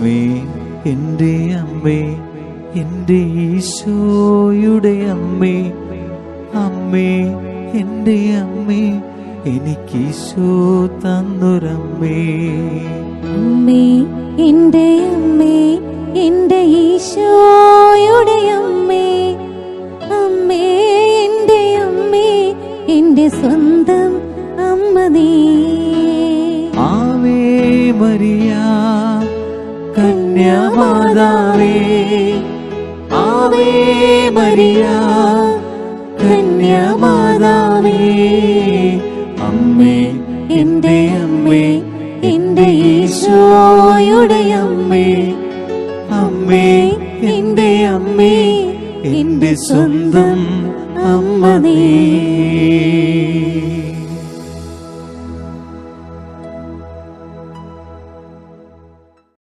അമ്മേ എൻ്റെ അമ്മേ, എൻ്റെ ഈശോയുടെ അമ്മേ, അമ്മേ എൻ്റെ അമ്മേ, എനിക്കീശോ തന്നൊരമ്മേ. അമ്മേ എൻ്റെ അമ്മേ, എൻ്റെ ഈശോയുടെ അമ്മേ, അമ്മേ എൻ്റെ അമ്മേ, എൻ്റെ സ്വന്തം അമ്മ നീ. ആവേ മരിയ കന്യാമാതാവേ, ആവേ മരിയ കന്യാമാതാവേ, അമ്മേ എൻ്റെ അമ്മേ, എൻ്റെ ഈശോയുടെ അമ്മേ, അമ്മേ എൻ്റെ അമ്മേ, എൻ്റെ സ്വന്തം അമ്മ നീ.